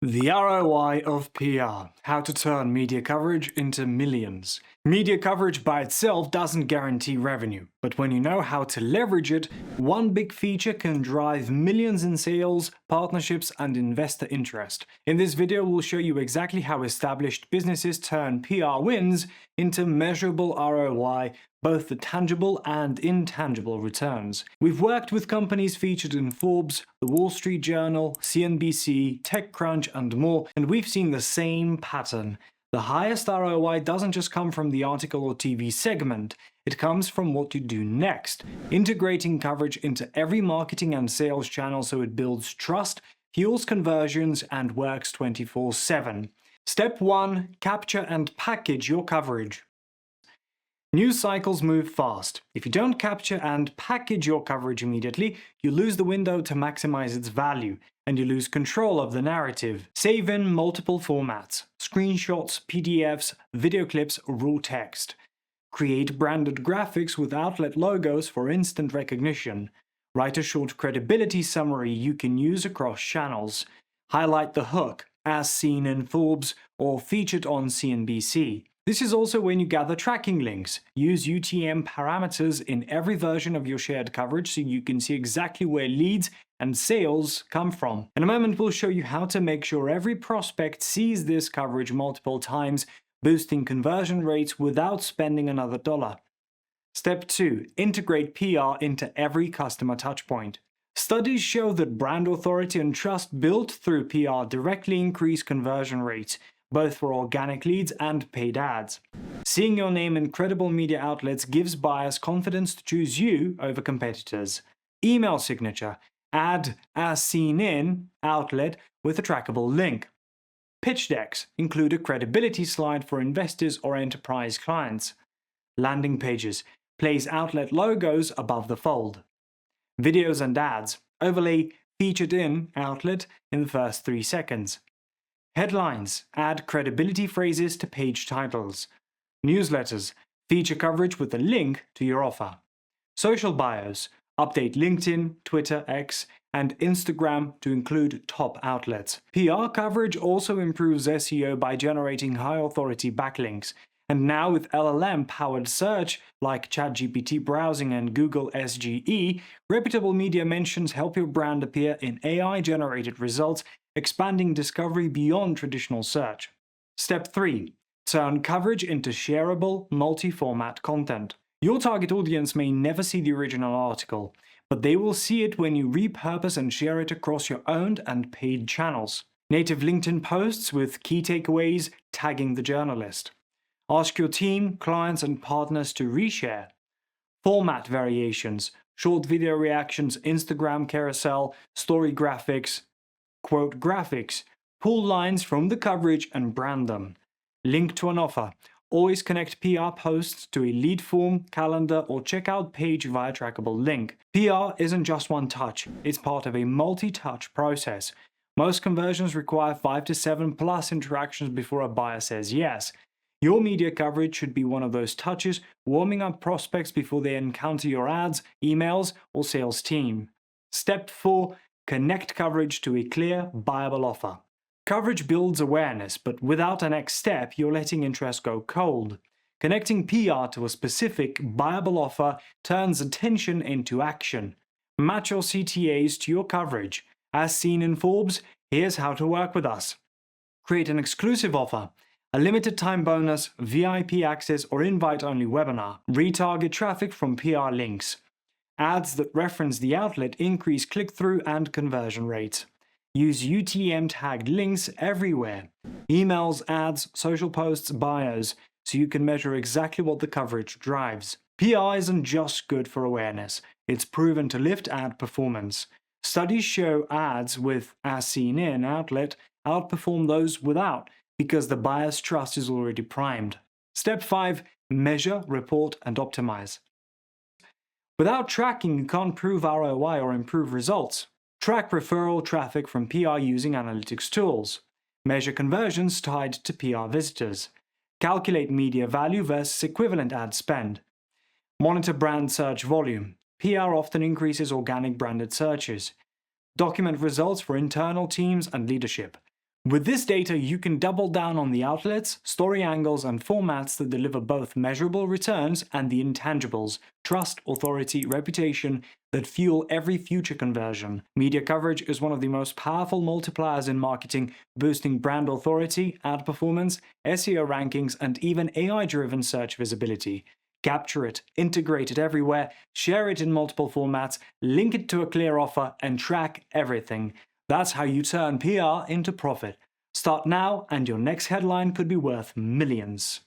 The ROI of PR, how to turn media coverage into millions. Media coverage by itself doesn't guarantee revenue, but when you know how to leverage it, one big feature can drive millions in sales, partnerships, and investor interest. In this video, we'll show you exactly how established businesses turn PR wins into measurable ROI, both the tangible and intangible returns. We've worked with companies featured in Forbes, The Wall Street Journal, CNBC, TechCrunch, and more, and we've seen the same pattern. The highest ROI doesn't just come from the article or TV segment, it comes from what you do next, integrating coverage into every marketing and sales channel so it builds trust, fuels conversions, and works 24/7. Step 1. Capture and package your coverage. News cycles move fast. If you don't capture and package your coverage immediately, you lose the window to maximize its value, and you lose control of the narrative. Save in multiple formats: screenshots, PDFs, video clips, or raw text. Create branded graphics with outlet logos for instant recognition. Write a short credibility summary you can use across channels. Highlight the hook, as seen in Forbes or featured on CNBC. This is also when you gather tracking links. Use UTM parameters in every version of your shared coverage so you can see exactly where leads and sales come from. In a moment, we'll show you how to make sure every prospect sees this coverage multiple times, boosting conversion rates without spending another dollar. Step 2. Integrate PR into every customer touchpoint. Studies show that brand authority and trust built through PR directly increase conversion rates, both for organic leads and paid ads. Seeing your name in credible media outlets gives buyers confidence to choose you over competitors. Email signature. Add as seen in outlet with a trackable link. Pitch decks. Include a credibility slide for investors or enterprise clients. Landing pages. Place outlet logos above the fold. Videos and ads. Overlay featured in outlet in the first 3 seconds. Headlines. Add credibility phrases to page titles. Newsletters. Feature coverage with a link to your offer. Social bios. Update LinkedIn, Twitter, X, and Instagram to include top outlets. PR coverage also improves SEO by generating high-authority backlinks. And now with LLM-powered search like ChatGPT browsing and Google SGE, reputable media mentions help your brand appear in AI-generated results, expanding discovery beyond traditional search. Step 3. Turn coverage into shareable, multi-format content. Your target audience may never see the original article, but they will see it when you repurpose and share it across your owned and paid channels. Native LinkedIn posts with key takeaways tagging the journalist. Ask your team, clients, and partners to reshare. Format variations, short video reactions, Instagram carousel, story graphics, quote graphics. Pull lines from the coverage and brand them. Link to an offer. Always connect PR posts to a lead form, calendar, or checkout page via trackable link. PR isn't just one touch, it's part of a multi-touch process. Most conversions require 5 to 7 plus interactions before a buyer says yes. Your media coverage should be one of those touches, warming up prospects before they encounter your ads, emails, or sales team. Step 4. Connect coverage to a clear, buyable offer. Coverage builds awareness, but without a next step, you're letting interest go cold. Connecting PR to a specific, buyable offer turns attention into action. Match your CTAs to your coverage. As seen in Forbes, here's how to work with us. Create an exclusive offer. A limited time bonus, VIP access, or invite-only webinar. Retarget traffic from PR links. Ads that reference the outlet increase click-through and conversion rates. Use UTM-tagged links everywhere. Emails, ads, social posts, bios, so you can measure exactly what the coverage drives. PR isn't just good for awareness, it's proven to lift ad performance. Studies show ads with as seen in outlet outperform those without, because the buyer's trust is already primed. Step 5. Measure, report, and optimize. Without tracking, you can't prove ROI or improve results. Track referral traffic from PR using analytics tools. Measure conversions tied to PR visitors. Calculate media value versus equivalent ad spend. Monitor brand search volume. PR often increases organic branded searches. Document results for internal teams and leadership. With this data, you can double down on the outlets, story angles, and formats that deliver both measurable returns and the intangibles, trust, authority, reputation, that fuel every future conversion. Media coverage is one of the most powerful multipliers in marketing, boosting brand authority, ad performance, SEO rankings, and even AI-driven search visibility. Capture it, integrate it everywhere, share it in multiple formats, link it to a clear offer, and track everything. That's how you turn PR into profit. Start now, and your next headline could be worth millions.